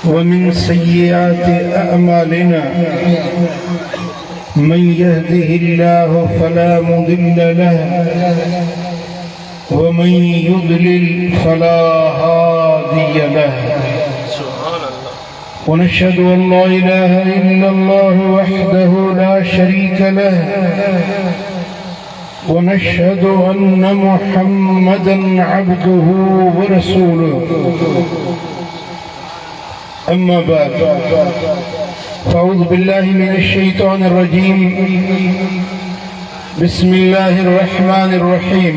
ومن سيئات أعمالنا من يهده الله فلا مضل له ومن يضلل فلا هادي له ونشهد أن لا إله إلا الله وحده لا شريك له ونشهد أن محمدا عبده ورسوله أما بعد فأعوذ بالله من الشيطان الرجيم بسم الله الرحمن الرحيم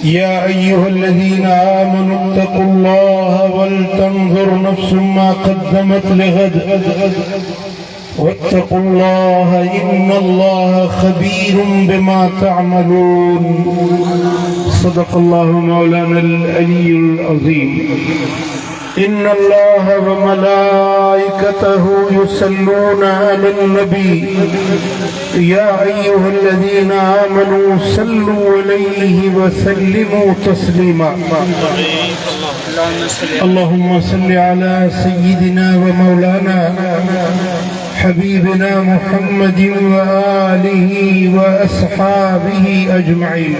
يا أيها الذين آمنوا اتقوا الله ولتنظر نفس ما قدمت لغد واتقوا الله إن الله خبير بما تعملون صدق الله مولانا العلي العظيم إن الله وملائكته يصلون على النبي يا أيها الذين آمنوا صلوا عليه وسلموا تسليما اللهم صل على سيدنا ومولانا حبيبنا محمد وآله وأصحابه أجمعين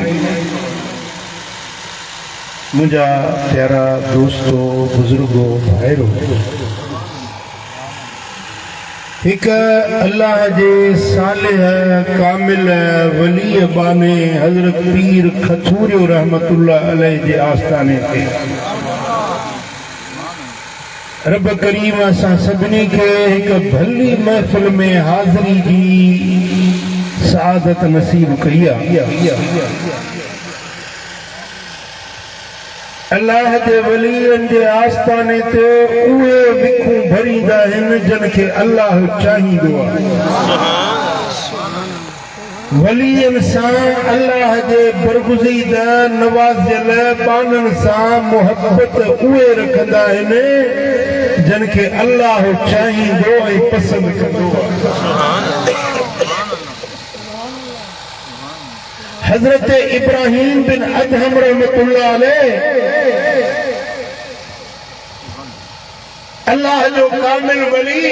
मुझा प्यारा दोस्तों बुजुर्गों भाइयों एक अल्लाह जे सालिह कामिल वली बाने हजरत पीर खथूरियो रहमतुल्लाह अलैह जे आस्थाने ते रब करीम असां सभिनी खे एक भली महफ़िल में हाज़िरी जी सआदत नसीब कई आहे। अल्लाह जे वलियन जे आस्थाने ते उहे विखूं भरींदा आहिनि जिन खे अल्लाह चाहींदो आहे। वलियन सां अल्लाह जे बरगुज़ीदा नवाज़ियल बानन सां मोहब्बत उहे रखंदा आहिनि जिन खे अल्लाह चाहींदो ऐं पसंदि कंदो आहे। हजरत इब्राहिम बिन अदहम रहमतुल्लाह अलैह अल्लाह जो कामिल वली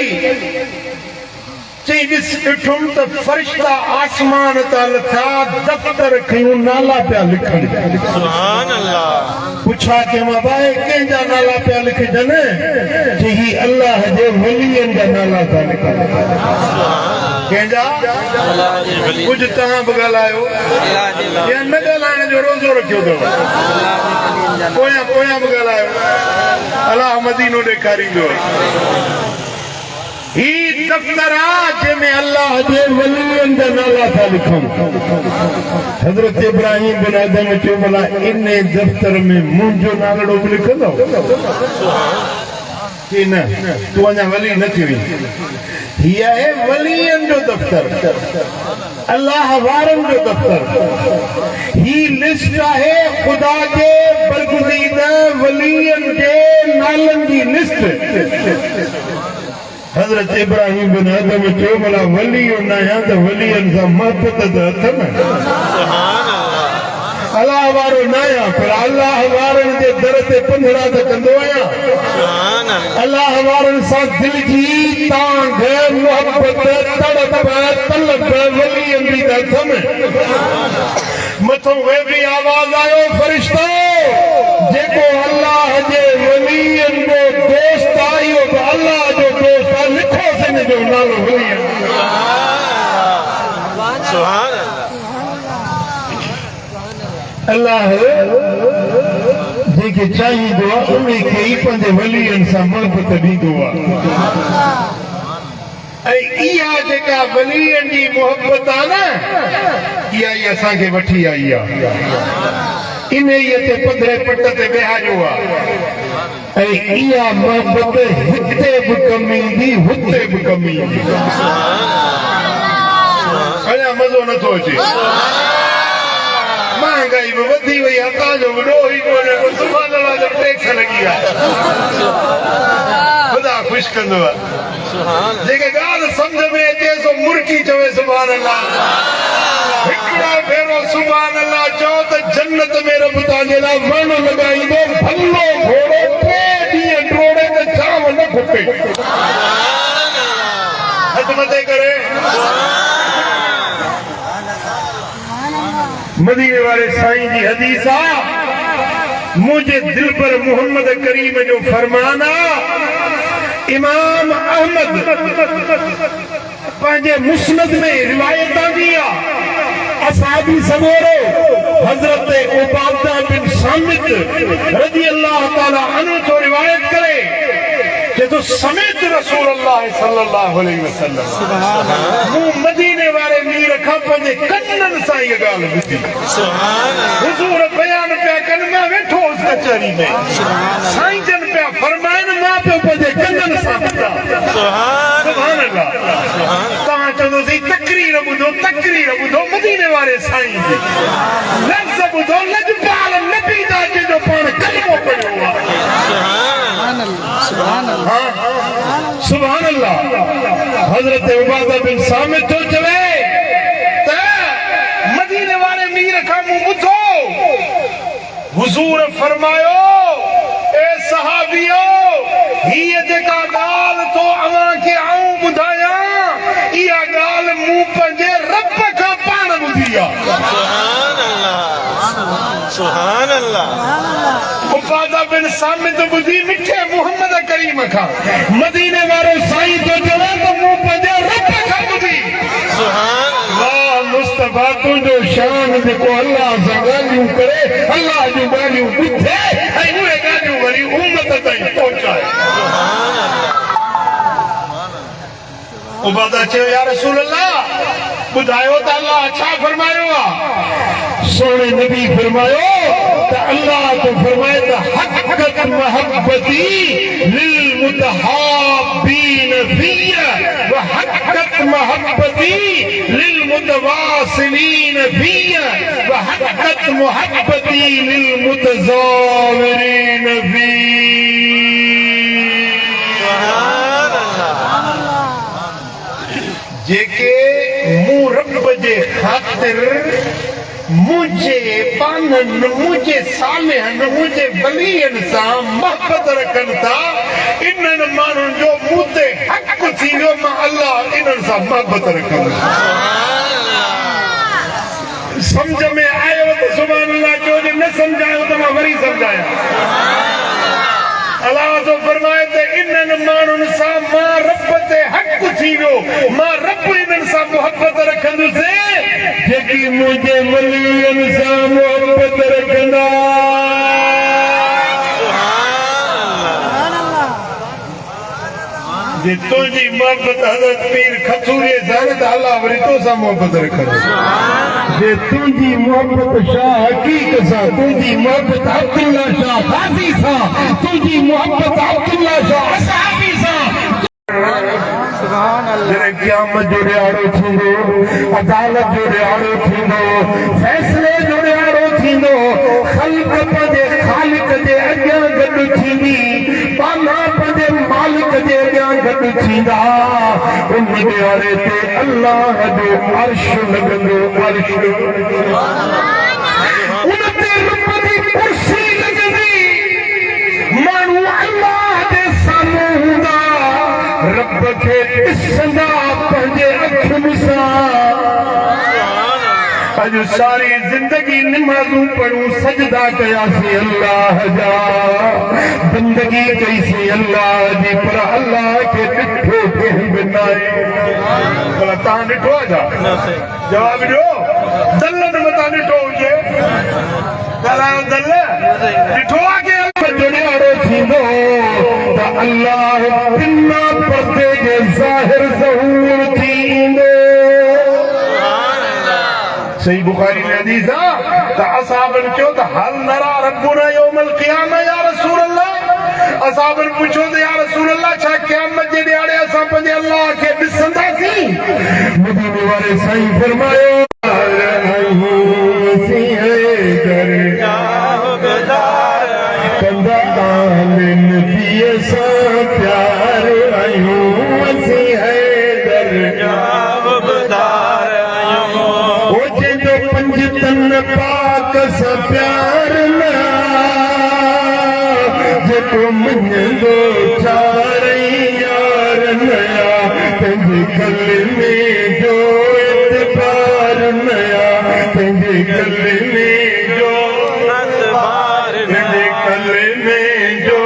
चई ॾिस ॾिठुम त फरिश्ता आसमान तां लथा दफ़्तर कयूं नाला पिया लिखनि। सुभान अल्लाह पुछा के मां भाई कंहिंजा नाला पिया लिखजनि चई ही अल्लाह जे वलियन जा नाला था लिखनि। कंहिंजा कुछ तव्हां बि ॻाल्हायो या न ॻाल्हाइण जो रोज़ो रखियो अथव पोयां पोयां बि ॻाल्हायो अलाह मदीनो ॾेखारींदो। ही दफ़्तर आहे जंहिंमें अल्लाह जे वलियन जा नाला था लिखूं। हज़रत इब्राहिम बिन अदम चयो भला इन दफ़्तर में मुंहिंजो नालो बि लिखंदो कि न तूं अञा वली न थी वई। हीअ आहे वलियन जो दफ़्तर अल्लाह वारनि जो दफ़्तर। ही लिस्ट आहे ख़ुदा जे बरगुज़ीदा वलियन जे नालनि जी लिस्ट। हज़रत इब्राहिम बिन अदम चयो भला वलियो न आहियां त वलियन सां मोहबत त अथनि। अल्लाह वारो न आहियां पर अल्लाह वारनि जे दर ते पंधरा त कंदो आहियां। अल्लाह वारनि सां दिल जी तांग मोहबत तड़प तलब वलियन जी त अथनि। मथों वे बि आवाज़ आयो फरिश्तो जेको अल्लाह जे वलियन जो दोस्त आहे इहो बि अल्लाह जो दोस्त आहे लिखो सिन जो नालो वलियन। सुभान अल्लाह जेके चाहींदो आहे उन्हे खे ई पंहिंजे वलियन सां मोहबत ॾींदो आहे। ऐं इहा जेका वलियन जी मोहबत आहे न इहा ई असांखे वठी आई आहे। इन ते पधरे पट ते विहारियो आहे ऐं इहा मोहबत हिते बि कम ईंदी हुते बि कम ईंदी। अञा मज़ो नथो अचे। महंगाई भी वधी वही हथा जो वॾो ई कोन्हे को सुभाणे अल्लाह जो टैक्स लॻी आहे। ख़ुदा ख़ुशि कंदो आहे। जेके ॻाल्हि सम्झ में अचे सो मुर्की चवे सुभाणे अल्लाह। हिकिड़ा भेरो सुभाणे अल्लाह चओ त जन्नत में रब ताला वण लगाईंदो भलो घोड़ो टे ॾींहं ड्रोड़े ते जाम न खुटे खिदमत करे मदीने वाले साईं जी हदीस आ मुझे दिल पर मोहम्मद करीम जो फरमाना इमाम अहमद पंहिंजे मुस्नद में रिवायत दिया असहाबी सगोरो हजरत उबादा बिन सामित रजी अल्लाह ताला अन्हु जो रिवायत करे कि तो समेत रसूल अल्लाह सल्लल्लाहु अलैहि वसल्लम सुभान अल्लाह मुंह मदीने वाले मीर खां पंहिंजे कन्ननि सां इहा ॻाल्हि ॿुधी सुभान अल्लाह हुजूर बयान पिया कनि मां वेठो उस कचहरी में साईं जन पिया फरमाइनि मां पियो पंहिंजे कन्ननि सां ॿुधा सुभान अल्लाह तव्हां चवंदोसीं तकरीर ॿुधो मदीने वारे साईं जी लफ़्ज़ ॿुधो लजपाल नबी दा जो पाण कलमो पढ़ियो सुभान अल्लाह हजरत उबादा बिन सामित जो चवे त मदीने वाले मीर खां मूं ॿुधो हुजूर फरमायो ए सहाबियो हीअ जेका ॻाल्हि तो अवां खे आऊं ॿुधायां इहा ॻाल्हि मूं पंहिंजे रब खां पाण ॿुधी आहे सुभान अल्लाह उबादा बिन सामित ॿुधी मिठे मोहम्मद करीम खां मदीने वारो साईं तो चवे त मूं पंहिंजे रब खां ॿुधी सुभान अल्लाह मुस्तफा तुंहिंजो शान जेको अल्लाह सां ॻाल्हियूं करे अल्लाह जूं ॻाल्हियूं ॿुधे ऐं उहे ॻाल्हियूं वरी उम्मत ताईं पहुचाए उबादा चयो या रसूल अल्लाह ॿुधायो त अल्लाह छा फरमायो आहे सोने नबी फरमायो त अल्लाह तो फरमाए त हक़त महब्बती लिल मुतहाब्बीन फिया व हक़त महब्बती लिल मुतवासिलीन फिया व हक़त महब्बती लिल मुतज़ाविरीन जेके मूं रब जे ख़ातिर मुझे पानन मुझे सालिहन मुझे वलियन सां मोहब्बत रखनि था इन्हनि माण्हुनि जो मूं ते हक़ थी वियो मां अल्लाह इन्हनि सां मोहब्बत रखंदुसि समझ में आयो त सुभान अल्लाह जो न सम्झायो त मां वरी सम्झायां अल्लाह तो फरमाए त इन्हनि माण्हुनि सां मां रब ते हक़ थी वियो मां रब इन्हनि सां मोहब्बत रखंदुसि जेकी मुंहिंजे वलियनि सां मोहब्बत रखंदा जे तुंहिंजी मोहब्बत हज़रत पीर खसूरीअ सां त अल्लाह वरी तो सां मोहब्बत रखंदुसि जे तुंहिंजी मोहब्बत शाह हक़ीक़ सां तुंहिंजी मोहब्बत अब्दुल्ला शाह ग़ाज़ी सां तुंहिंजी मोहब्बत अब्दुल्ला शाह असहाबी सां जॾहिं क़यामत जो ॾियारो थींदो अदालत जो ॾियारो थींदो फ़ैसिले जो ॾियारो थींदो ख़ल्क़ पंहिंजे ख़ालिक जे अॻियां गॾु थींदी पाना पंहिंजे मालिक जे अॻियां गॾु थींदा उन ॾियारे ते अल्लाह जो अर्श लॻंदो अर्श उन ते रब जी कुर्सी लॻंदी माण्हू अल्लाह जे साम्हूं हूंदा रब खे ॾिसंदा पंहिंजे अखियुनि सां अॼु सारी जिंदगी नमाज़ूं पढ़ूं सजदा कयासीं अल्लाह जा बंदगी कईसीं अल्लाह जी पर अल्लाह खे ॾिठो कंहिं बि न आहे भला तव्हां ॾिठो आहे छा जवाब ॾियो दलनि मथां ॾिठो हुजे ॻाल्हायो दल ॾिठो आहे कि ॾियारो थींदो त अल्लाह बिना पर्दे जे ज़ाहिर ज़हूर थी ईंदो सही बुखारी में हदीस आहे त असहाबनि चयो त हल नरा रब्बुना यौमल क़ियामा या रसूल अल्लाह असहाबनि पुछो त या रसूल अल्लाह छा क़यामत जे ॾियारे असां पंहिंजे अल्लाह खे ॾिसंदासीं मदीने वारे साईं फरमायो प्यार आयूं असीं हैदर पंज तन पाक सब को मंजो चारे यार नया तेरे गले में जो एतबार नया तेरे गले में जो एतबार तेरे गले में जो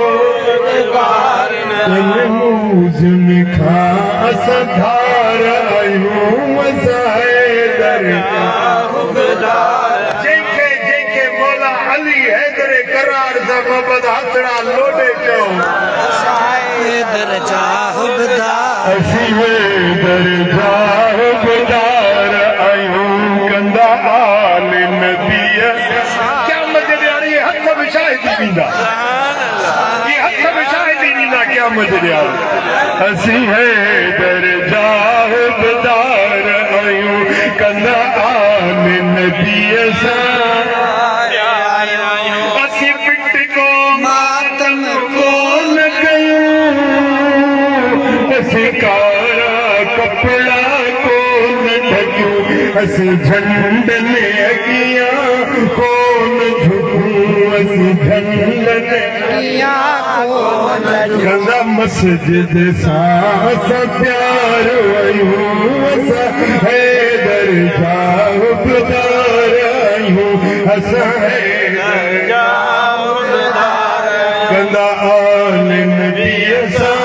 एतबार नया मूज निखा असधार आयूं वसाए दरगाह जेके जेके मौला अली हैदर करार दा मोहब्बत हाथड़ा लोडे चो असी दरगाह बदार आयूं कंदा आल नबी क्या मजे यारी हथ विछाए दींदा ये हथ विछाए दींदा क्या मजे यारी असी दरगाह बदार आयूं कंदा आल नबी असी पिट को मातम को कपड़ा को न ढक्यूं असी झंडन अगिया को न झुकूं असी झंडन अगिया को न झुकूं मस्जिद सां प्यार आयूं असां हैदर जाह बदार आयूं असां हैदर जाह बदार कंदा आल नबी असां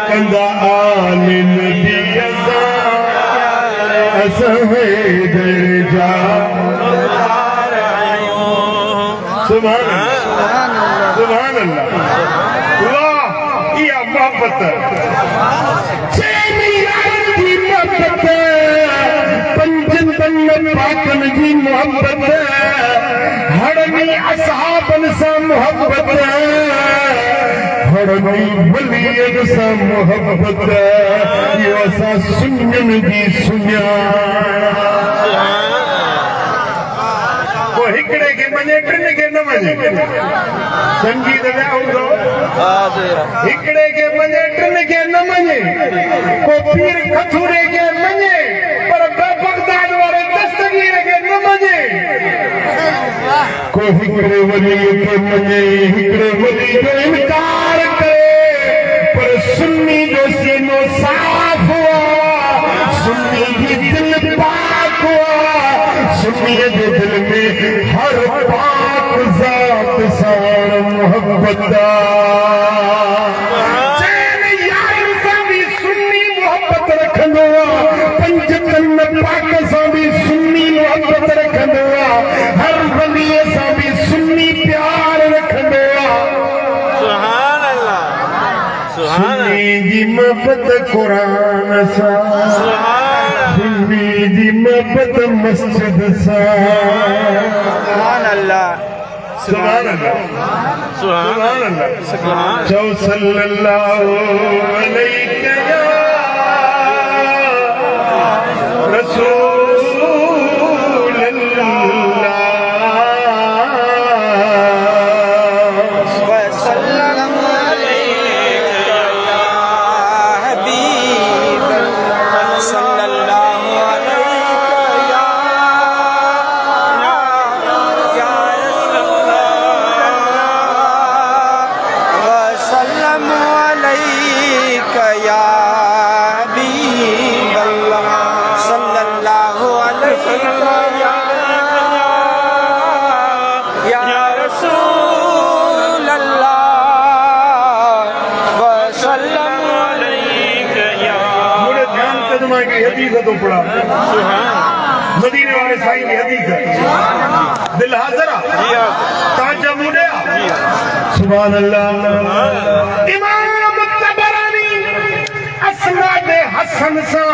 कंदा आल नबी असां हैदर जाह बदार आयूं सुभान अल्लाह वाह या मोहब्बत पाकन जी मोहब्बत हड़नी असहाबन सा मोहब्बत हड़नी वलियन सा मोहब्बत यो असा सुञन जी सुञा वो हिकड़े के मने टिन के न मने संगीत में आउंदो हिकड़े के मने टिन के न मने को पीर खथूरे के मने पर बगदाद वाले दस्तगीर के न मने को हिकड़े वली के मने हिकड़े वली जो इनकार करे पर सुन्नी जो सीनो साफ हुआ सुन्नी ही दिल पाक हुआ सुन्नी के दिल में हर पाक जात साण मोहब्बत रखंदो पंज तन पाक सां भी सुन्नी मोहब्बत रखंदो हर वली सां भी सुन्नी प्यार रखंदो सुभान अल्लाह सुन्नी जी मोहब्बत कुरान सां सुन्नी जी मोहब्बत मस्जिद सां सुभान अल्लाह सुभान अल्लाह सुभान अल्लाह चौ सल्लल्लाहु अलैहि रसूल अल्लाह वसल्लम अलैका या हबीब सल्लल्लाहु अलैका या वसल्लम अलैका या हबीब अल्लाह सल्लल्लाहु अलैहि या रसूल अल्लाह वसल्लम अलैका या मुझे ध्यान कदमा की हदीस तो पढ़ा मदीने वाले साईं की हदीस दिल हाजरा ताजा मुड़े सुभान अल्लाह इमाम तबरानी असनाद हसन सा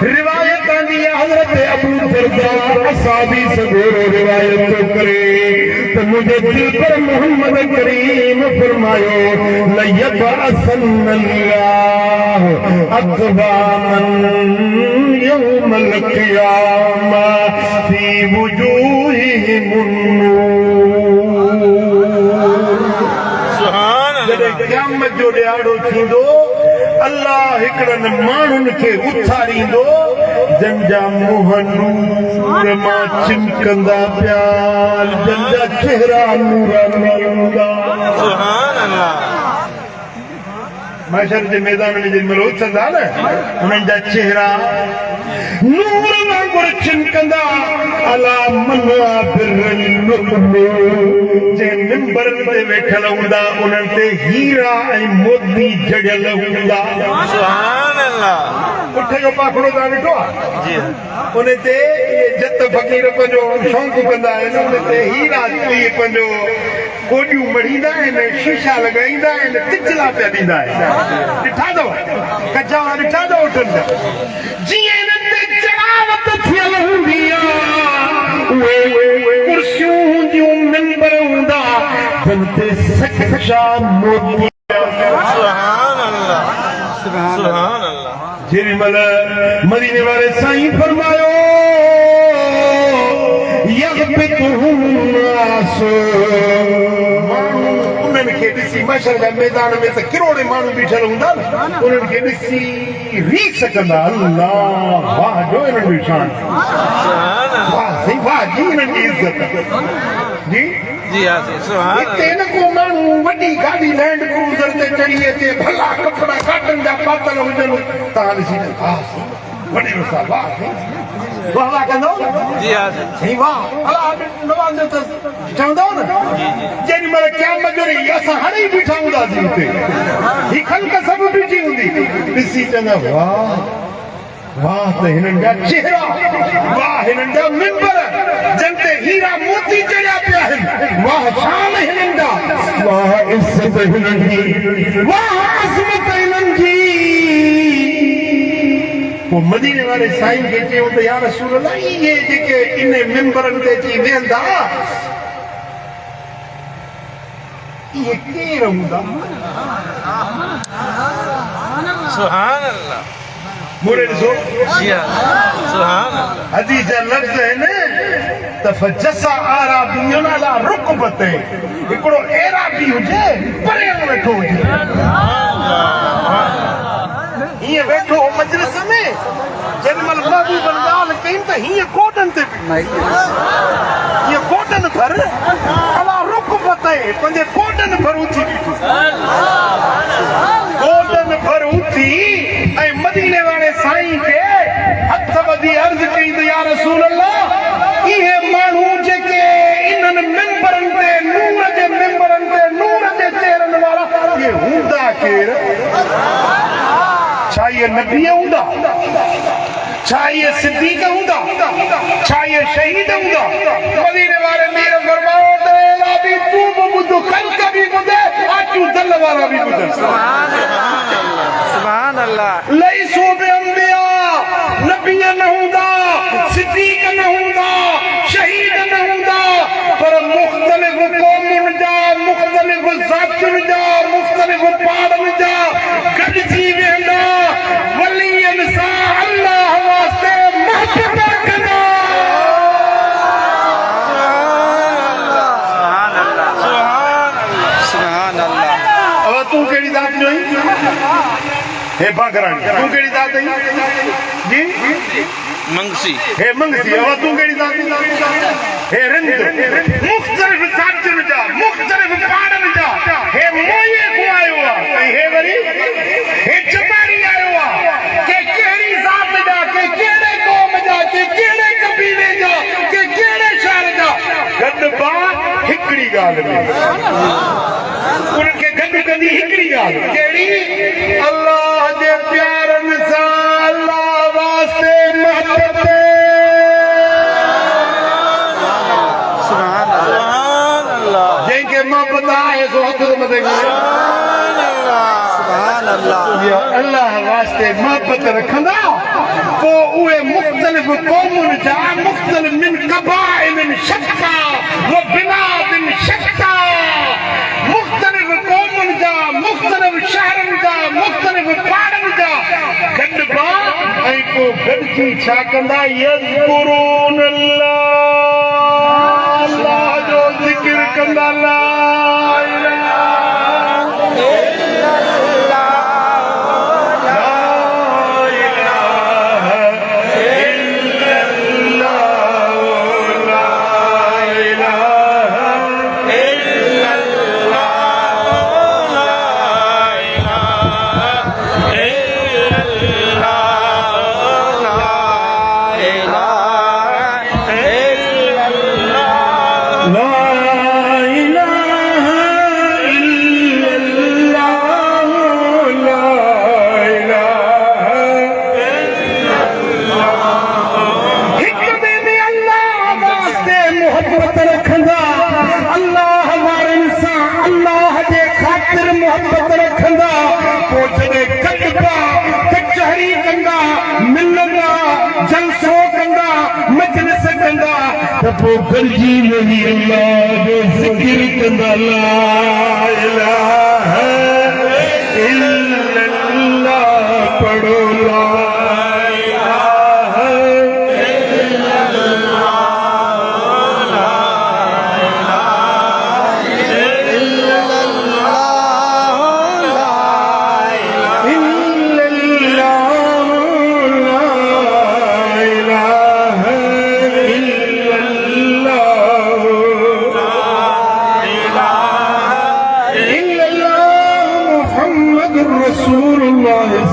रिवायत आंदी हजरत अबू दरदा असहाबी से रिवायत तो करे तो मुझे दिल पर मोहम्मद करीम फरमायो लयबअसन्नल्लाह अक़वामन यौमल क़ियामा फी वुजूहिहिमुन नूर सुभान अल्लाह क़यामत जो ॾियारो थींदो अल्लाह हिकड़न माण्हुनि खे उथारींदो जंहिंजा मुंहं नूर मां चिमकंदा पिया जंहिंजा चेहरा नूरानी हूंदा सुभान अल्लाह माशर जे मैदान में जिन मलो उथंदा न उन्हनि जा चेहरा नूर वांगुर चिमकंदा अला मना बिरनु जे मिंबर ते वेठल हूंदा उन्हनि ते हीरा ऐं मोती जड़ियल हूंदा सुभान अल्लाह उठ जो पाखड़ो ता ॾिठो आहे जी उन ते जत फ़क़ीर पंहिंजो शौक़ु कंदा आहिनि उन ते हीरा पंहिंजो कोडियूं मढ़ींदा आहिनि शीशा लॻाईंदा आहिनि तिचला पिया ॾींदा आहिनि ॾिठा अथव कचा ॾिठा अथव उठनि जीअं इन्हनि ते चढ़ावत थियल हूंदी आहे उहे कुर्सियूं हूंदियूं मिंबर हूंदा जिन ते सचा मोती सुभान अल्लाह सुभान अल्लाह जेॾी महिल मदीने वारे साईं फरमायो उन्हनि खे ॾिसी मशर जे मैदान में त किरोड़े माण्हू बीठल हूंदा न उन्हनि खे ॾिसी री सघंदा अल्लाह वाह जो इन्हनि जी शान वाह साईं वाह जी इन्हनि जी इज़त जी जी हाँ सुभान हिते न को माण्हू वॾी गाॾी लैंड क्रूज़र ते चढ़ी अचे भला कपिड़ा काटन जा पातल हुजनि तव्हां ॾिसी वाह वॾी रुसा वाह वाह वाह कंदो जी हाँ साईं वाह अला नवाज़ त चवंदो न जेॾी महिल क़यामत जो ॾींहुं असां हाणे ई बीठा हूंदासीं हुते ही ख़ल्क़ सभु बीठी हूंदी ॾिसी चवंदा वाह वाह त हिननि जा चेहरा वाह हिननि जा मिंबर जन ते हीरा मोती चढ़िया पिया आहिनि वाह शान हिननि जा वाह इज़त हिननि जी वाह अज़मत हिननि जी पोइ मदीने वारे साईं खे चयो त या रसूल अल्लाह इहे जेके इन मिंबरनि ते अची वेहंदा इहे केर हूंदा सुभान अल्लाह मोड़े ॾिसो जी हाँ सुभान अल्लाह हदीस जा लफ़्ज़ आहिनि त फजसा आराबियुन अला रुकबते हिकिड़ो एराबी हुजे परे वेठो हुजे हीअं वेठो मजलिस में जेॾी महिल महबूब ॻाल्हि कई त हीअं गोॾनि ते हीअं गोॾनि भर अला रुकबते पंहिंजे गोॾनि भर उथी बीठो गोॾनि भर उथी ऐं मदीने वारे साईं खे हथ ॿधी अर्ज़ कई त या रसूल अल्लाह इहे माण्हू जेके इन्हनि मिंबरनि ते नूर जे चेहरनि वारा इहे हूंदा केर छा इहे नबी हूंदा छा इहे सिद्दीक़ हूंदा छा इहे शहीद हूंदा मदीने वारे मीर फरमायो त एला बि तूं बि ॿुध ख़ल्क़ बि ॿुधे आचू दल वारा बि ॿुधनि सुभान अल्लाह लईसू बि अंबिया नबी न हूंदा सिद्दीक़ न हूंदा शहीद न हूंदा पर मुख़्तलिफ़ क़ौमुनि जा मुख़्तलिफ़ ज़ातियुनि जा मुख़्तलिफ़ पहाड़नि जा गॾिजी वेंदा वलीअनि सां अल्लाह वास्ते महबत कंदा सुभान अल्लाह अब तूं कहिड़ी ज़ात जो आहीं हे बागरानी तूं कहिड़ी ज़ात आहीं जी मंगसी हे मंगसी अब तूं कहिड़ी ज़ात हे रिंद मुख़्तलिफ़ ज़ातियुनि जा मुख़्तलिफ़ पहाड़नि जा हे मोये को आयो आहे ऐं हे वरी हे चमारी आयो आहे के कहिड़ी ज़ात जा के कहिड़े क़ौम जा के कहिड़े कबीले जा के कहिड़े शहर जा गॾु बा हिकिड़ी ॻाल्हि में उन्हनि खे गॾु कंदी हिकिड़ी ॻाल्हि कहिड़ी अल्लाह जे प्यारनि सां अल्लाह वास्ते महबत सुभान अल्लाह जंहिंखे महबत आहे सो हथ मथे सुभान अल्लाह अल्लाह वास्ते महबत रखंदा पोइ उहे मुख़्तलिफ़ क़ौमुनि जा मुख़्तलिफ़ मिन क़बाइलिन शत्ता व बिलादिन शत्ता मुख़्तलिफ़ क़ौमुनि जा मुख़्तलिफ़ शहरनि जा मुख़्तलिफ़ पहाड़नि जा गॾु बा ऐं पोइ गॾिजी छा कंदा यज़कुरून अल्लाह जो ज़िक्र कंदा ला तपो करजी वही अल्लाह जो जिक्र कंदा ला इलाहा इल्लल्लाह पढ़ो ला इलाहा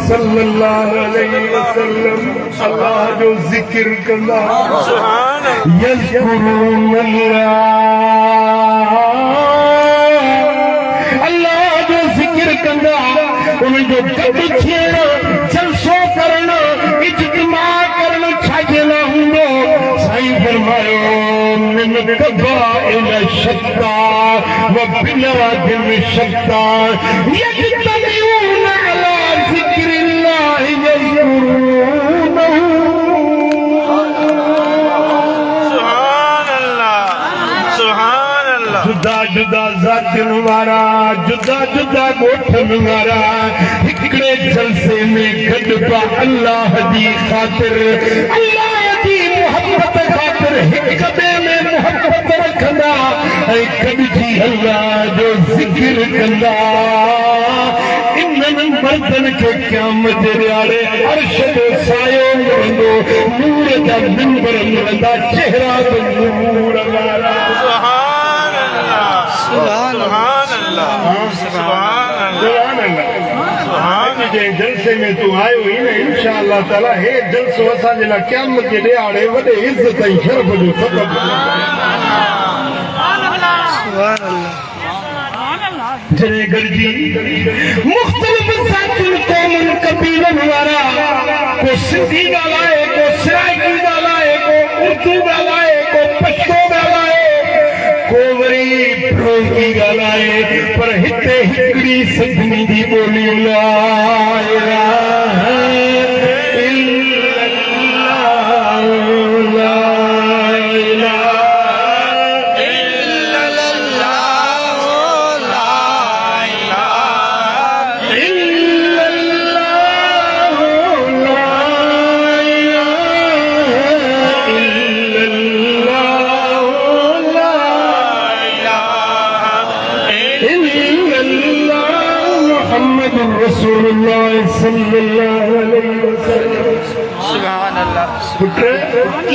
सल्लल्लाहु अलैहि वसल्लम अल्लाह जो जिक्र कंदा अल्लाह जो जिक्र कंदा उन जो गॾु थियण जलसो करण इज्तिमा करण छाजेला हूंदो साईं फरमायो मिन कबाइल शत्ता व बिलादिन शत्ता यजतमिऊन अला जिक्रिल्लाहि यज़कुरूनहु जुदा जुदा ज़ातिन वारा जुदा जुदा ॻोठन वारा हिकिड़े जलसे में गॾु पिया अल्लाह जी ख़ातिर अल्लाह जी मोहब्बत ख़ातिर हिक ॿिए में मोहब्बत रखंदा ऐं गॾिजी अल्लाह जो ज़िक्र कंदा इन्हनि मर्दन खे क़यामत जे ॾियारे अर्श जो सायो मिलंदो नूर जा मिंबर मिलंदा चेहरा बि नूर वारा जलसे में तू आयो ही न इंशाअल्लाह ताला हे जलसो असांजे लाइ क़यामत जे ॾियारे वॾे इज़त ऐं शरफ़ जो सबब जॾहिं गॾिजी मुख़्तलिफ़ ज़ातियुनि क़ौमुनि क़बीलनि वारा को सिंधी ॻाल्हाए को सराइकी ॻाल्हाए को उर्दू ॻाल्हाए को पछतो ॻाल्हाए को वरी फिरोज़ी ॻाल्हाए पर हिते हिकिड़ी सजनी जी ॿोली ला इलाहा इल्लल्लाह ला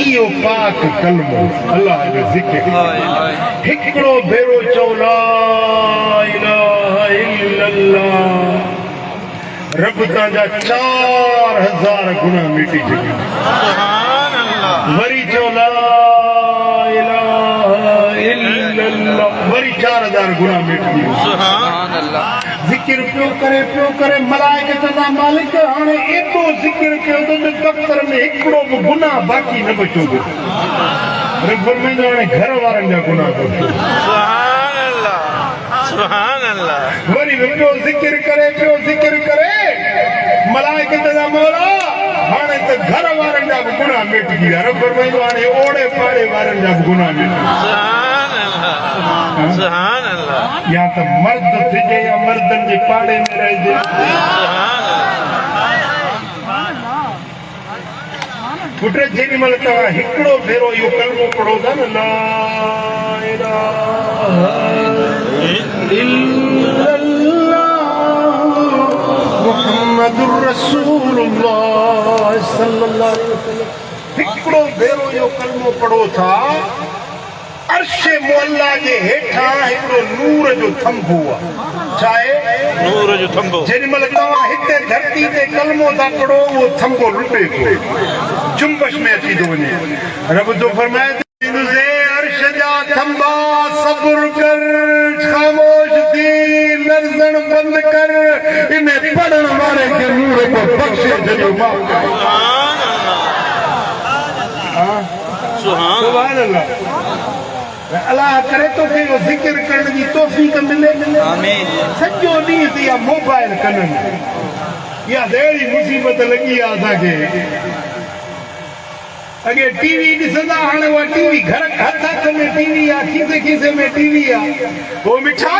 इहो पाक कलमो अल्लाह जो ज़िक्र हिकिड़ो भेरो चओ ला इलाहा इल्लल्लाह रब तव्हांजा 4000 गुनाह मिटी सघे वरी चओ ला इलाहा इल्लल्लाह वरी 4000 गुनाह मिटी ज़िक्र पियो करे मलाइका चवंदा मालिक हाणे एॾो ज़िक्र कयो त दफ़्तर में हिकिड़ो बि गुनाह बाक़ी न बचो रब में हाणे घर वारनि जा गुनाह वरी पियो ज़िक्र करे मलाइका चवंदा मौला हाणे त घर वारनि जा बि गुनाह मिटी विया रब फरमाईंदो हाणे ओड़े पाड़े वारनि जा बि गुनाह मिटी या तो मर्द थिजे या मर्दन जे पाड़े में रहिजे पुट जेॾी महिल तव्हां हिकिड़ो भेरो इहो कलमो पढ़ो था न ला इलाहा इल्लल्लाह मुहम्मदुर रसूलुल्लाह सल्लल्लाहु अलैहि वसल्लम हिकिड़ो भेरो इहो कलमो पढ़ो था अर्श मुअल्ला जे हेठां हिकिड़ो नूर जो थंभो आहे छा आहे नूर जो थंभो जेॾी महिल तव्हां हिते धरती ते कलमो था पढ़ो उहो थंभो लुटे थो जुम्बश में अची थो वञे रब जो फरमाए अर्श जा थंभा सब्र कर ख़ामोश थी लर्ज़ण बंद कर इन पढ़ण वारे खे नूर को बख़्शे जॾहिं सुभान अल्लाह अल्लाह करे तो खे ज़िक्र करण जी तौफ़ीक़ मिले आमीन सॼो ॾींहुं ते इहा मोबाइल कननि इहा अहिड़ी मुसीबत लॻी आहे असांखे अगे टीवी ॾिसंदा हाणे उहा टीवी घर हथ हथ में टीवी आहे खीसे खीसे में टीवी आहे वो मिठा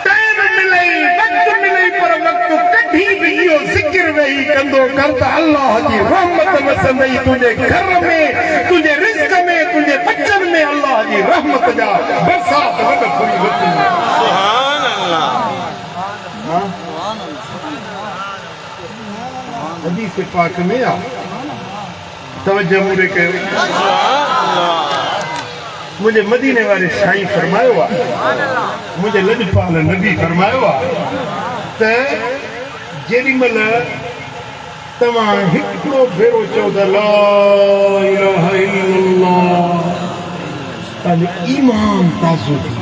टाइम मिलई वक्त मिलई पर वक्त कढी बि इहो ज़िक्र वेही कंदो कर त अल्लाह जी रहमत वसंदई तुंहिंजे घर में तुंहिंजे रिज़्क़ में तुंहिंजे बचनि में अल्लाह जी रहमत जा बरसात वॾ थोरी वरती सुभान अल्लाह हदीस पाक में आहे तवज्जो मुरे कयो मुझे मदीने वाले साईं फरमायो आहे मुझे लजपाल नबी फरमायो आहे त जेॾीमहिल तव्हां हिकिड़ो भेरो चओ त ला इलाहा इल्लल्लाह तव्हांजो ईमान ताज़ो थी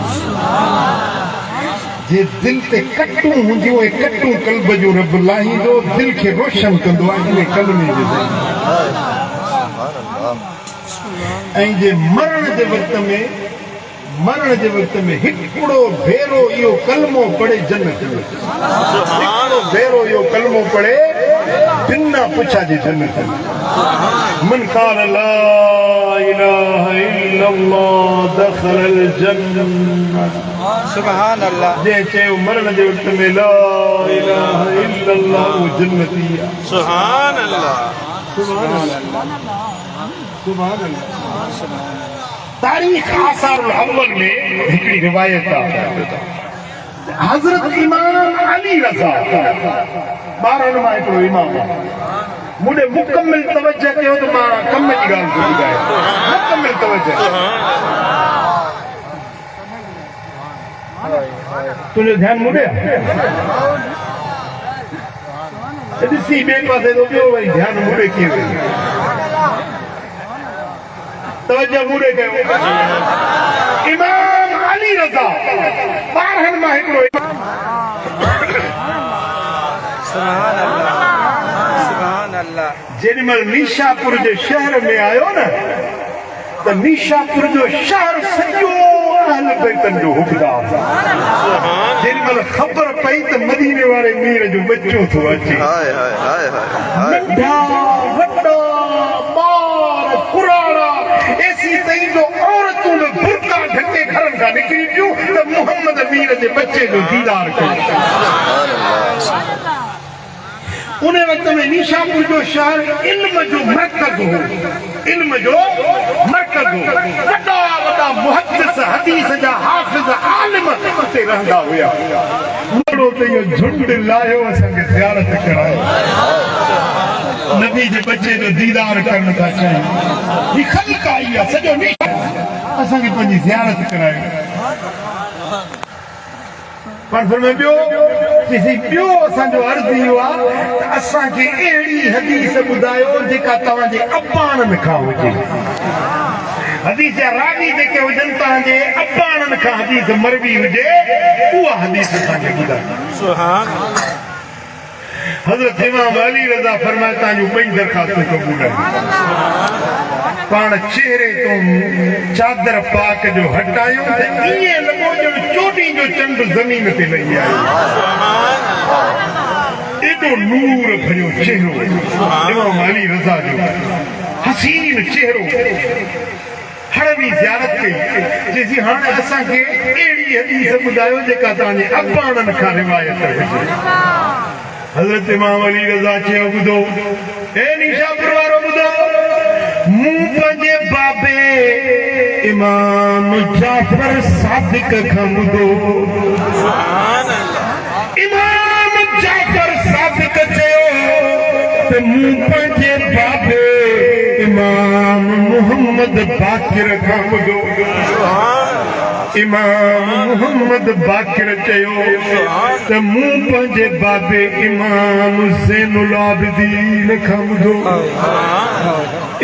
जे दिल ते कटूं हूंदियूं ऐं कटूं कल्ब जो रब लाहींदो दिल खे रोशन कंदो आहे इन कलमे जे ऐं जे मरण जे वक़्त में हिकिड़ो भेरो इहो कलमो पढ़े जन्नत में हिकिड़ो भेरो इहो कलमो पढ़े बिना पुछा जे जन्नत में मन क़ाल ला इलाहा इल्लल्लाह दख़लल जन्नत सुभान अल्लाह जे चयो मरण जे वक़्त में ला इलाहा इल्लल्लाह वो जन्नती आहे सुभान अल्लाह सुभान अल्लाह सुभान अल्लाह तारीख आसारुल अव्वल में हिकिड़ी रिवायत आहे हज़रत इमाम अली रज़ा ॿारनि मां हिकिड़ो इमाम आहे मुंहिंजे मुकमिल तवज्जो कयो त मां कम जी ॻाल्हि थो ॿुधायां मुकमिल तवज्जो तुंहिंजो ध्यानु मुड़े ॾिसी ॿिए पासे थो ॿियो वरी ध्यानु मुड़े कीअं वेंदो तवज्जो मुड़े कयो इमाम अली रज़ा ॿारनि मां हिकिड़ो सुभान अल्लाह सुभान अल्लाह जेॾीमहिल नीशापुर जे शहर में आयो न त नीशापुर जो शहर सॼो अहल बैतनि जो हुकदार जेॾीमहिल ख़बर पई त मदीने वारे मीर जो बच्चो थो अचे नंढा वॾा ॿार कुराड़ा एसी ताईं जो औरतूं बि बुरका ढके घरनि खां निकिरी पियूं त मोहम्मद मीर जे बच्चे जो दीदार कयो उन वक़्त में नीशापुर जो शहर इल्म जो मरकज़ हो वॾा वॾा मुहद्दिस हदीस जा हाफ़िज़ आलिम उते रहंदा हुया मोड़ो त इहो झुंड लाहियो असांखे ज़ियारत करायो नबी जे बच्चे जो दीदार करण था चाहिनि ही ख़ल्क़ आई आहे सॼो असांखे पंहिंजी ज़ियारत करायो पर फरमाए ॿियो असांजो अर्ज़ु इहो आहे त असांखे अहिड़ी हदीस ॿुधायो जेका तव्हांजे अबाणनि खां हुजे हदीस जा रावी जेके हुजनि तव्हांजे अबाणनि खां हदीस मरवी हुजे उहा हदीस असांखे ॿुधायो हज़रत इमाम अली रज़ा फरमाए तव्हांजूं ॿई दरख़्वास्तूं क़बूल आहिनि पाण चेहरे तो चादर पाक जो हटायूं त ईअं लॻो ॼण चोॾहीं जो चंड ज़मीन ते लही आयो एॾो नूर भरियो चेहरो इमाम अली रज़ा जो हसीन चेहरो हड़वी ज़ियारत कई चईसीं हाणे असांखे अहिड़ी हदीस ॿुधायो जेका तव्हांजे अबाणनि खां रिवायत हुजे हज़रत इमाम अली रज़ा चयो ॿुधो हे नीशापुर वारो ॿुधो मूं पंहिंजे बाबे इमाम जाफ़र सादिक खां ॿुधो इमाम जाफ़र सादिक चयो त मूं पंहिंजे बाबे इमाम मुहम्मद बाक़िर खां ॿुधो इमाम मुहम्मद बाक़िर चयो त मूं पंहिंजे बाबे इमाम ज़ैनुल आबिदीन खां ॿुधो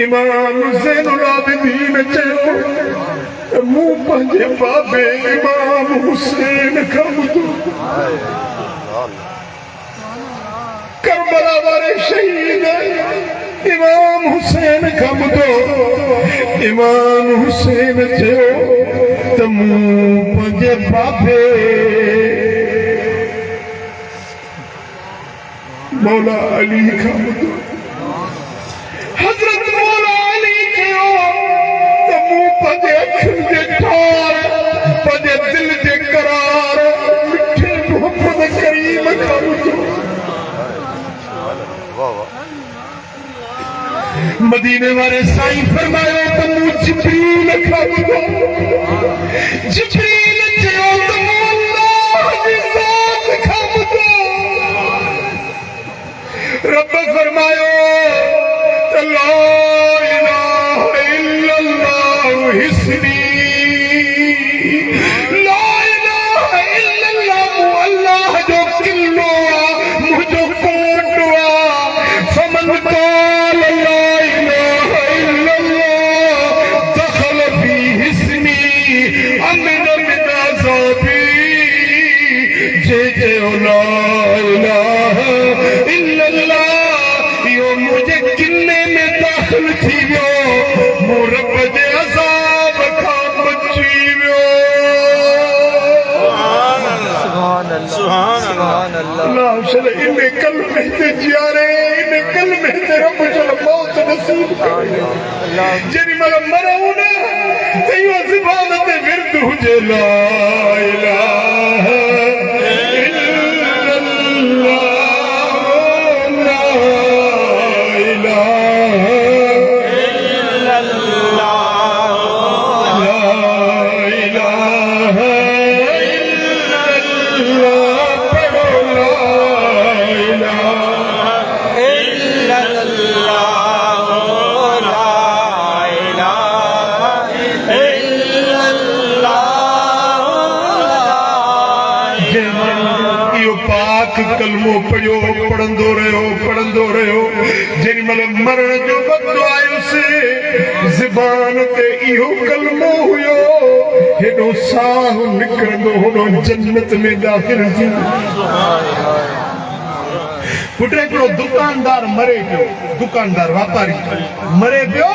इमाम ज़ैनुल आबिदीन चयो त मूं पंहिंजे बाबे इमाम हुसैन खां ॿुधो करबला वारे शहीद इमाम हुसैन खां ॿुधो इमाम हुसैन चयो त मूं पंहिंजे बाबे मौला अली खां ॿुधो हज़रत मौला पंहिंजे अखियुनि जे ठार पंहिंजे दिल जे करार मिठे मोहम्मद करीम खां पुछो मदीने वाले साईं फरमायो त मूं जिब्रील खां पुछो जिब्रील चयो त मूं अल्लाह जी ज़ात खां पुछो रब फरमायो त ला इलाहा इल्लल्लाह हिस्नी ला इलाहा इल्लल्लाह मूं अल्लाह जो किलो आहे मुंहिंजो कोट आहे फमन क़ाल ला इलाहा इल्लल्लाह दख़ल फी हिस्नी अमिन मिन अज़ाबी जे ला इलाहा इल्लल्लाह इहो मुंहिंजे किले में दाख़िल थी वियो मूं रब जे अज़ाब खां बची वियो अल्लाह शल इन कलमे ते जियारे इन कलमे ते रब शल मौत नसीब जेॾी महिल मरूं न त इहो ज़ुबान ते विर्द हुजे ला इलाहा कलमो पढ़ियो पढ़ंदो रहियो जेॾी महिल मरण जो वक़्तु आयुसि ज़बान ते इहो कलमो हुयो हेॾो साहु निकिरंदो होॾो जन्नत में दाख़िल थी पुट हिकिड़ो दुकानदार मरे पियो दुकानदार वापारी मरे पियो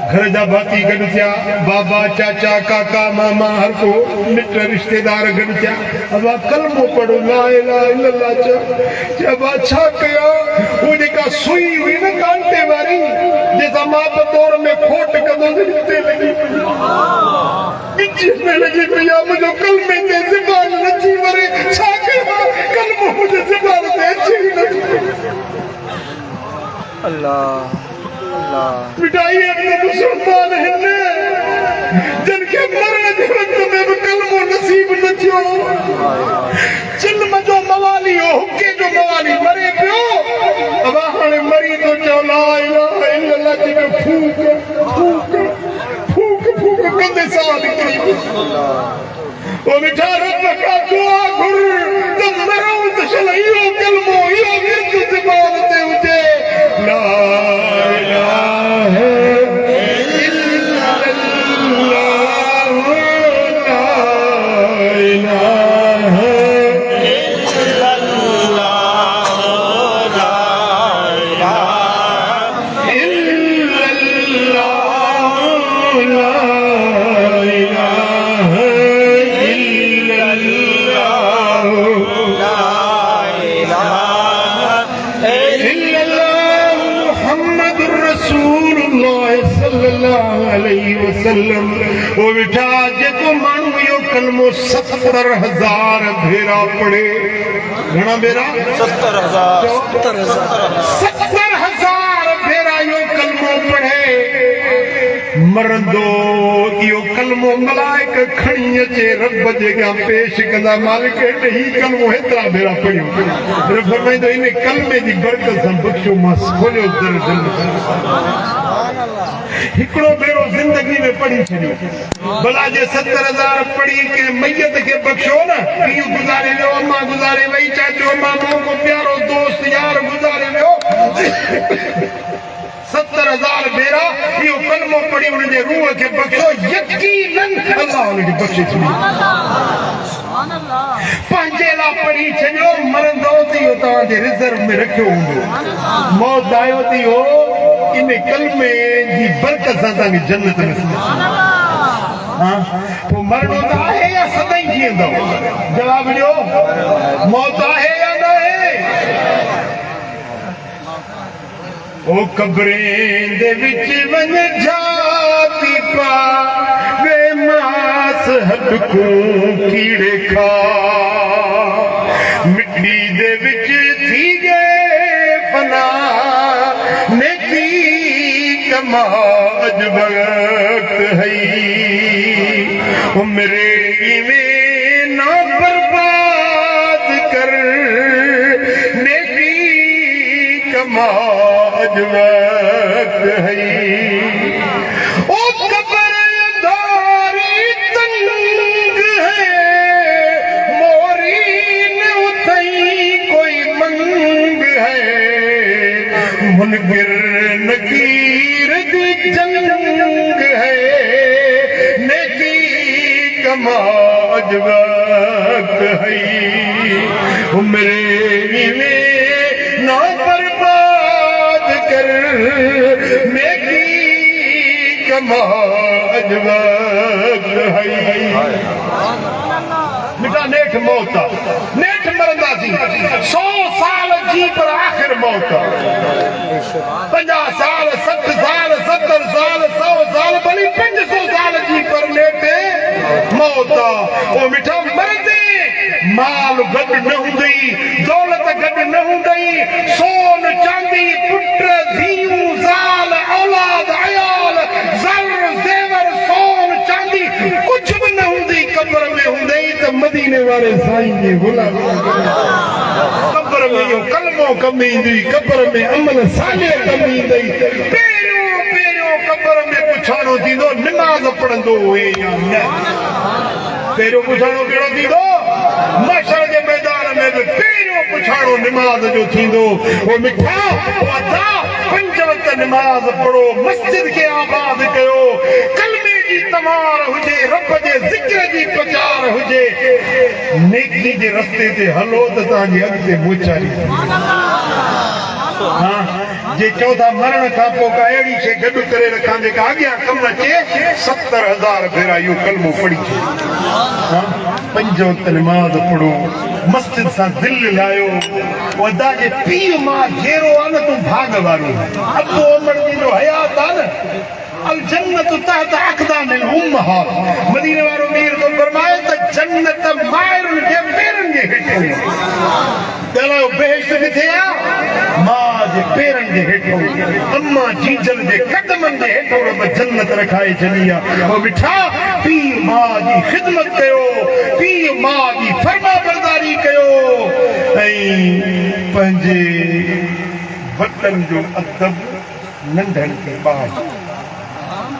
घर जा भाती गॾु थिया बाबा चाचा काका मामा हर को मिट रिश्तेदार गॾु थिया अबा कलमो पढ़ो ला इलाहा इल्लल्लाह चयो अबा छा कया वो जेका सुई हुई न कांटे वारी जंहिंसां मां बतौर में खोट कंदो हिते लॻी पई लॻी पई आहे मुंहिंजो कलमे ते ज़बान नथी वरे छा कया कलमो मुंहिंजे ज़बान ते अचे ई नथो अल्लाह मिठाई अपने मुसलमान हिंदे जिनके मरण जे वक्त में भी कलमो नसीब न थियो चिल्म जो मवाली हो हुके जो मवाली मरे पियो अब हाणे मरी तो चयो ला इलाहा इल्लल्लाह जी में फूक फूक फूक फूक कंदे साह निकिरी ओ मिठा रब का दुआ घुर त मरूं त शल इहो कलमो इहो विर्द ज़बान ते हुजे ला वो बेटा जेको माण्हू इहो कलमो 70,000 भेरा पढ़े घणा भेरा 70,000 भेरा इहो कलमो पढ़े मरंदो इहो कलमो मलाइक खणी अचे रब जे अॻियां पेश कंदा मालिक ही कलमो हेतिरा भेरा पढ़ियो रब फरमाईंदो इन कलमे जी बरकत सां बख़्शो मां खोलियो दर जन्नत हिकिड़ो भेरो जिंदगी में पढ़ी छॾियो भला जे 70,000 पढ़ी के मैयत के बख़्शो न पीउ गुज़ारे वियो अम्मा गुज़ारे वई चाचो मामो को प्यारो दोस्त यार गुज़ारे वियो 70,000 भेरा इहो कलमो पढ़ी उनजे रूह खे बख़्शो यकीनन अल्लाह उनखे बख़्शे छॾींदो पंहिंजे लाइ पढ़ी छॾियो मरंदो त इहो तव्हांजे रिज़र्व में रखियो हूंदो मौत आयो त इहो इन कलमे जी बरकत सां तव्हांखे जन्नत नसीब पोइ मरणो त आहे या सदाईं जीअंदव जवाब ॾियो मौत आहे या न आहे ओ कब्रें दे विच वञ जाती पा हडकू कीड़े खा मिट्टी दे विच थी गए फना नेकी कमा अज वक्त है मेरे इवें ना बर्बाद कर नेकी कमा अज वक्त है ओ कब्रदारी तंग है मोरी ने उतई कोई मंग है मुनकिर नकीर दी जंग है नेकी कमा अज वक्त है मेरे में ना बर्बाद कर नेकी कमा अज वक्त है मिटा नेठ मौत नेठ मरंदा सी 100 साल जी पर आखिर मौत 50 साल 60 साल 70 साल 100 साल भली 500 साल जी पर नेठे मौत ओ मिठा मरदे माल गड न हुंदी दौलत गड न हुंदी सोन चांदी पुत्र धीऊ ज़ाल औलाद अयाल ज़र ज़ेवर सोन चांदी कुछ भी न हुंदी कब्र में हुंदी तो मदीने वाले साईं जी गुलाम कब्र में यो कलमो कमी दी कब्र में अमल साले कमी दी पेरो पेरो कब्र में पुछाणो दीदो नमाज पढ़ंदो हुए या न पेरो पुछाणो केड़ो दीदो मशर के मैदान में भी पेरो पुछाणो नमाज जो थींदो वो मिठा वादा पंज वक्त नमाज पढ़ो मस्जिद के आबाद कयो कलमे जी तमार हुजे रब जे जिक्र जी प्रचार हुजे नेकी जे रस्ते ते हलो त तांजे अॻिते मोचारी हाँ जे चौथा मरण खां पोइ का अहिड़ी शइ गॾु करे रखां जेका अॻियां कमु अचे 70,000 भेरा इहो कलमो पढ़ी हाँ पंज वक्त नमाज पढ़ो मस्जिद सां दिलि लायो वदा जे पीउ मां जहिड़ो आहे न तूं भाग वारो अबो उमर जी जो हयात आहे न अल जन्नत तहत अक़दामिल उम्महात मदीने वारो मीर तो फरमाए त जन्नत मायरुनि जे पेरनि जे हेठि ॻाल्हायो बेहिश्त किथे आहे मां जे पेरनि जे हेठि अम्मा जीजल जे कदमनि जे हेठि रब जन्नत रखाए छॾी आहे ओ मिठा पीउ मां जी ख़िदमत कयो पीउ मां जी फर्मा बरदारी कयो ऐं पंहिंजे वतन जो अदब नंढनि खे ॿार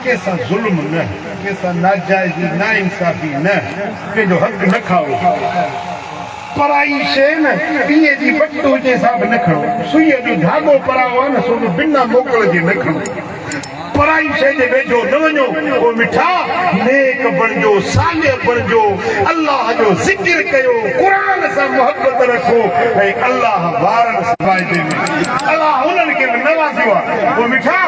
कैसा जुल्म न कैसा नाजायज़ी ना इंसाफ़ी न कंहिंजो हक़ न खाओ पराई शइ न ॾींहं जी बट्टू जे हिसाब न खणो सुईअ जो धाॻो पराओ आहे न सो बिना मोकल जे न खणो पराई शइ जे वेझो न वञो ओ मिठा नेक बणिजो साले बणिजो अल्लाह जो ज़िक्र कयो क़ुरान सां मोहबत रखो ऐं अल्लाह वारनि सफ़ाइदे में अल्लाह उन्हनि खे नवाज़ियो आहे ओ मिठा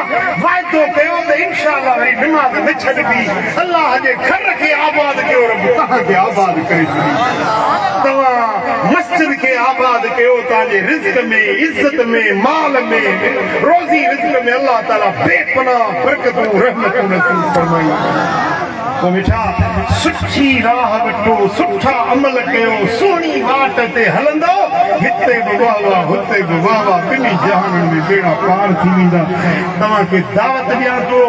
वाइदो कयो त इंशाअल्लाह वरी नमाज़ न छॾबी अल्लाह जे घर खे आबाद कयो रब तव्हांखे आबाद करे छॾी तव्हां मस्जिद खे आबाद कयो तव्हांजे रिज़्क़ में इज़त में माल में रोज़ी रिज़्क़ में अल्लाह ताला बेपनाह बरकतूं रहमतूं नसीब फरमाई तो मिठा सुठी राह वठो सुठा अमल कयो सुहिणी वाट ते हलंदो हिते बि वाह वाह हुते बि वाह वाह ॿिन्ही जहाननि में बेड़ा पार थी वेंदा तव्हांखे दावत ॾियां थो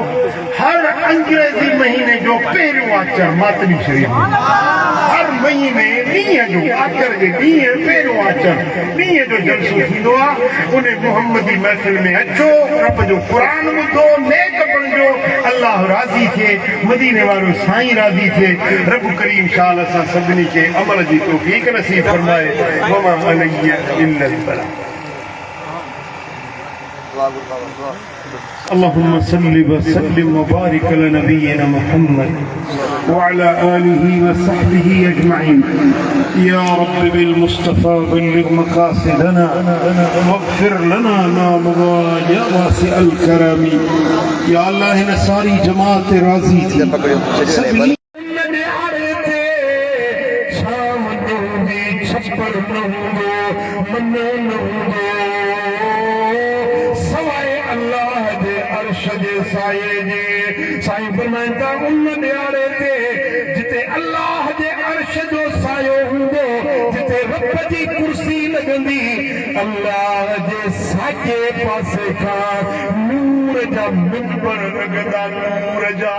हर अंग्रेज़ी महीने जो पहिरियों आचर मातमी शरीफ़ हर महीने ॾींहं जो आचर जे ॾींहं पहिरियों आचर ॾींहं जो जलसो थींदो आहे उन मुहम्मदी महफ़िल में अचो रब जो क़ुरान ॿुधो नेक बणिजो अल्लाह राज़ी थिए मदीने वारो साईं राज़ी थिए रब करीम शाल असां सभिनी खे अमल जी तौफ़ीक़ नसीब फरमाए वमा अलैया इल्लल बलाग اللهم صل وسلم وبارك على نبينا محمد وعلى آله وصحبه أجمعين يا رب بالمصطفى بلغ مقاصدنا واغفر لنا ما مضى يا واسع الكرم يا الله نصاري جماعت راضي थी साईं फरमाइंदा उन ॾियारे ते जिते अल्लाह जे अर्श जो सायो हूंदो जिते रब जी कुर्सी लगंदी अल्लाह जे साॼे पासे खां नूर जा मिंबर लगंदा नूर जा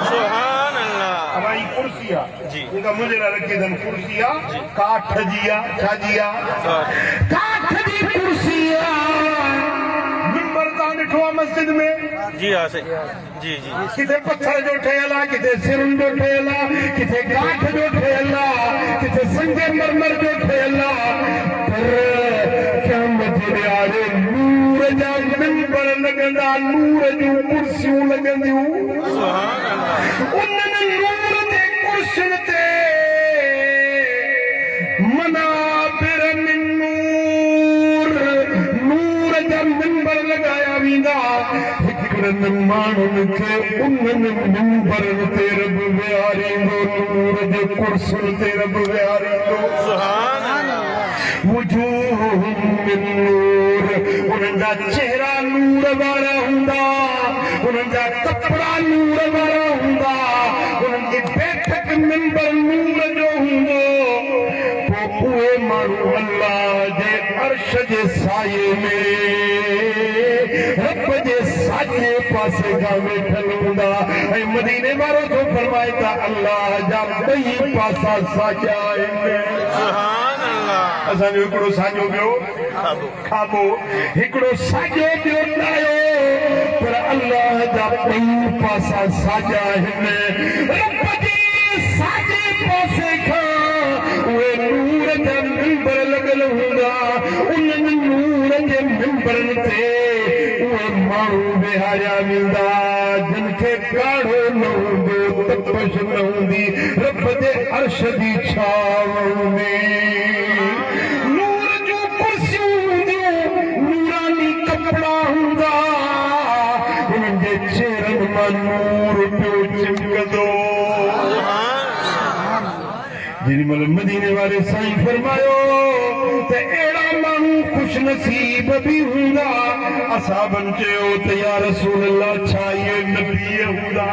सुभान अल्लाह हमारी कुर्सी आ जी। जेका मुंहिंजे लाइ रखी अथनि कुर्सी आ काठ जी आ छाजी आ काठ जी कुर्सी आ मिंबर तव्हां ॾिठो आहे मस्जिद में जी हाँ सही जी जी किथे पत्थर जो ठहियल आहे किथे सिरुनि जो ठहियल आहे किथे काठ जो ठहियल आहे किथे संगमरमर जो ठहियल आहे पर क़यामत जे ॾियारे नूर जा मिंबर लॻंदा नूर जूं कुर्सियूं लॻंदियूं सुभान अल्लाह उन्हनि नूर जे कुर्सियुनि ते मनाबिर मिन नूर नूर जा मिंबर लॻाया वेंदा हिकिड़नि माण्हुनि खे उन्हनि मिंबरनि ते रब विहारींदो नूर जे कुर्सियुनि ते रब विहारींदो सुभान अल्लाह वजूहुम मिन नूर उन्हनि जा चेहरा नूर वारा हूंदा उन्हनि जा कपिड़ा नूर वारा हूंदा उन्हनि जी बैठक मिंबर नूर जो हूंदो पोइ उहे माण्हू अल्लाह जे अर्श जे साये में रब जे साॼे पासे खां वेठल हूंदा ऐं मदीने वारो थो फरमाए त अल्लाह जा ॿई पासा साॼा आहिनि सुभान अल्लाह असांजो हिकिड़ो साॼो ॿियो खाॿो हिकिड़ो साॼो ॿियो ॾायो पर अल्लाह जा ॿई पासा साॼा आहिनि रब जे साॼे पासे खां उहे नूर जा मिंबर लॻल हूंदा उन्हनि नूर जे मिंबरनि ते उहे माण्हू विहारिया वेंदा जिन खे काढ़ो न हूंदो तपश न हूंदी रब जे अर्श जी छाव हूंदी नूर जूं कुर्सियूं हूंदियूं नूरानी कपिड़ा हूंदा उन्हनि जे चेहरनि मां नूर पियो चिमकंदो जेॾीमहिल मदीने वारे साईं फरमायो त अहिड़ा माण्हू ख़ुशि नसीब बि हूंदा असाबनि चयो त या रसूल अल्लाह छा इहे नबी हूंदा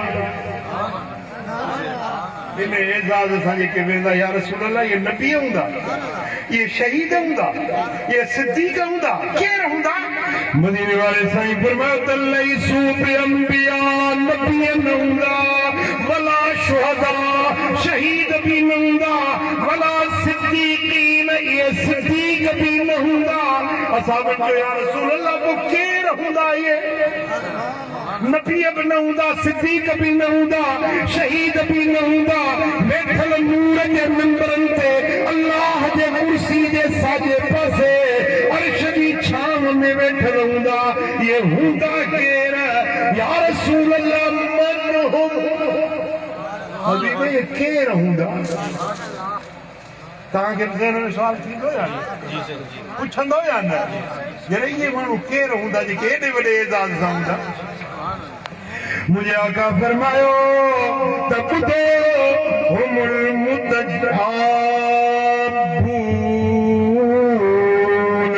इन एज़ाज़ सां जेके वेंदा या रसूल अल्लाह इहे नबी हूंदा इहे शहीद हूंदा इहे सिद्दीक़ हूंदा केरु हूंदा मदीने वारे साईं फरमायो त लैसू बिअंबिया नबी न हूंदा वला शुहदा शहीद भी न हूंदा वला सिद्दीकीन इहे सिद्दीक़ भी न हूंदा असां चयो या रसूल अल्लाह पोइ केरु हूंदा इहे नबी बि न हूंदा सिद्दीक़ भी न हूंदा शहीद भी न हूंदा वेठल नूर जे मिंबरनि ते अल्लाह जे कुर्सी जे साॼे पासे अर्श जी छांव में वेठल हूंदा इहे हूंदा केरु या रसूल अल्लाह मन हुम हबीब इहे केरु हूंदा तव्हांखे ज़हन में सुवाल थींदो या न जी सर जी पुछंदो या न जॾहिं इहे माण्हू केरु हूंदा जेके एॾे वॾे एज़ाज़ सां हूंदा मुझे आका फरमायो त ॿुधो हुमुल मुतजाबून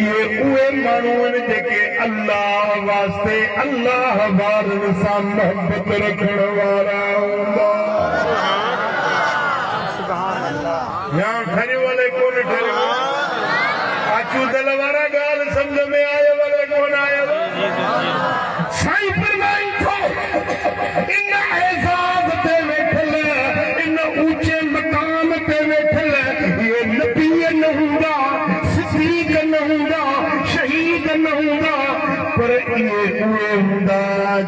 इहे उहे माण्हू आहिनि जेके अल्लाह वास्ते अल्लाह वारनि सां मोहबत रखण वारा हूंदा या ठरे वाले कोन ठरे आचू दल वारा ॻाल्हि सम्झ में आयो वाले कोन आयो साईं फरमाई थो इन एज़ाज़ ते वेठल इन ऊचे मकाम ते वेठल इहे नबी न हूंदा सिद्दीक़ न हूंदा शहीद न हूंदा पर इहे उहे हूंदा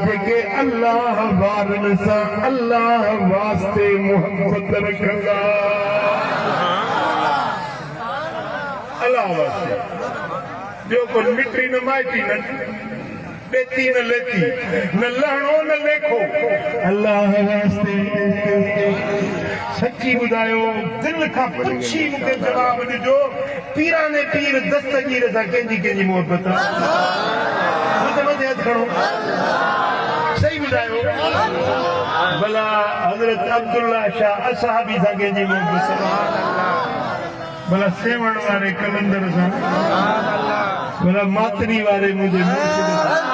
जेके अल्लाह वारनि सां अल्लाह वास्ते मोहबत रखंदा अल्लाह वास्ते ॿियो कोई मिटी न माइटी न बेती न लेती न लहणो न लेखो अल्लाह वास्ते सच्ची ॿुधायो दिल खां पुछी मूंखे जवाब ॾिजो पीराने पीर दस्तगीर सां कंहिंजी कंहिंजी मोहबत मथे हथ खणो सही ॿुधायो भला हज़रत अब्दुल्ला शाह असहाबी सां कंहिंजी मोहबत भला सेवण वारे कलंदर सां भला मातरी वारे मुंहिंजे मुर्शिद सां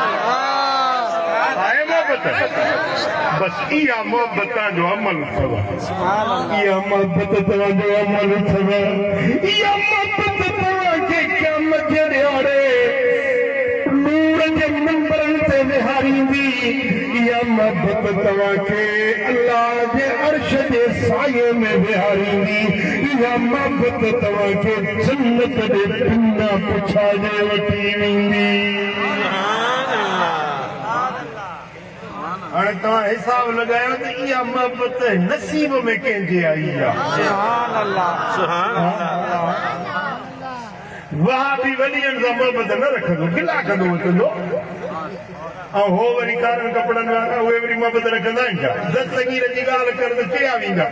आहे मोहब्बत बस इहा मोहब्बत जो अमल अथव इहा मोहब्बत जो अमल अथव इहा मोहब्बत तव्हांखे क़यामत जे ॾियारे नूर जे मंबरनि ते विहारींदी इहा मोहब्बत तव्हांखे अल्लाह जे अर्श जे साये में विहारींदी इहा मोहब्बत तव्हांखे जन्नत जे बिना पुछाए वठी वेंदी हाणे तव्हां हिसाब लगायो त इहा मोहब्बत नसीब में कंहिंजे आई आहे सुभान अल्लाह वहा बि वॾियनि सां मोहब्बत न रखंदो गिला कंदो वठंदो ऐं हो वरी कारनि कपिड़नि वारा उहे वरी मोहब्बत रखंदा आहिनि छा दस्तगीर जी ॻाल्हि कर त चया वेंदा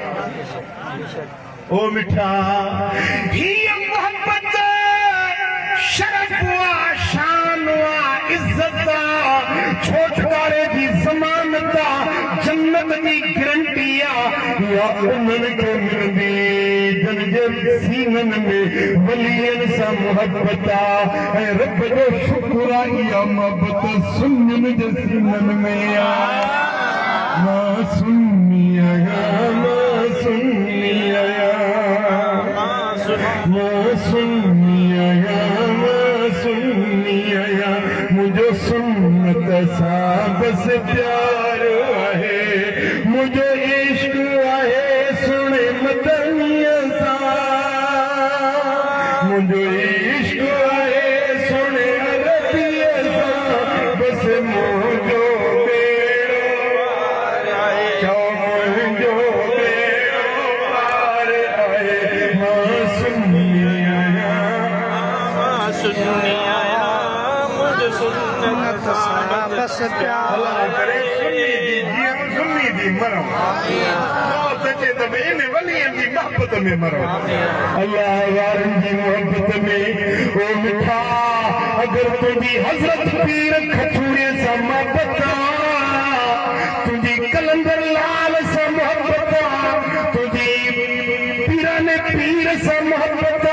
ओ मिठा हीअ मोहब्बत शरफ आहे शान आहे इज़त आहे छोटवारे जी ज़मानत आहे जन्नत जी गारंटी आहे या उन्हनि खे मिलंदी जिन जे सीननि में वलियनि सां मोहब्बत आहे ऐं रब जो शुक्र आहे इहा मोहब्बत सुन्नियुनि जे सीननि में आहे मां सुन्नी आहियां मां सुन्नी आहियां मां सुन्नी आहियां मां सुन्नी आहियां मुंहिंजो सुन्नत सां बसि प्यार आहे मुंहिंजो इश्क आहे सुहिणे मदनीअ सां मुंहिंजो इश्क आहे सुहिणे अरबीअ सां बसि मुंहिंजो बेड़ो चओ मुंहिंजो बेड़ो पार आहे मां सुन्नी आहियां सुन्नी आया मुझे सुन्नत सां बस प्यार अल्लाह करे सुन्नी दी जीअं सुन्नी दी मरो मौत अचे त बि इन वलियनि जी मोहब्बत में मरो अल्लाह वारनि जी मोहब्बत में ओ मिठा अगर तुंहिंजी हज़रत पीर खचूड़े सां मोहब्बत तुंहिंजी कलंदर लाल सां मोहब्बत तुंहिंजी पीराने पीर सां मोहब्बत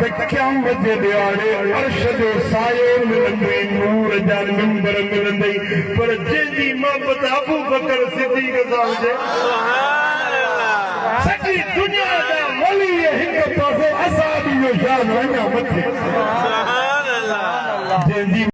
त क़यामत जे ॾियारे अर्श जो सायो मिलंदई नूर जा मिंबर मिलंदई पर जंहिंजी मोहब्बत अबू बकर सिद्दीक़ सां हुजे सॼी दुनिया जा वली हिक पासे असां बि इहो शान अञा मथे सुभान अल्लाह जंहिंजी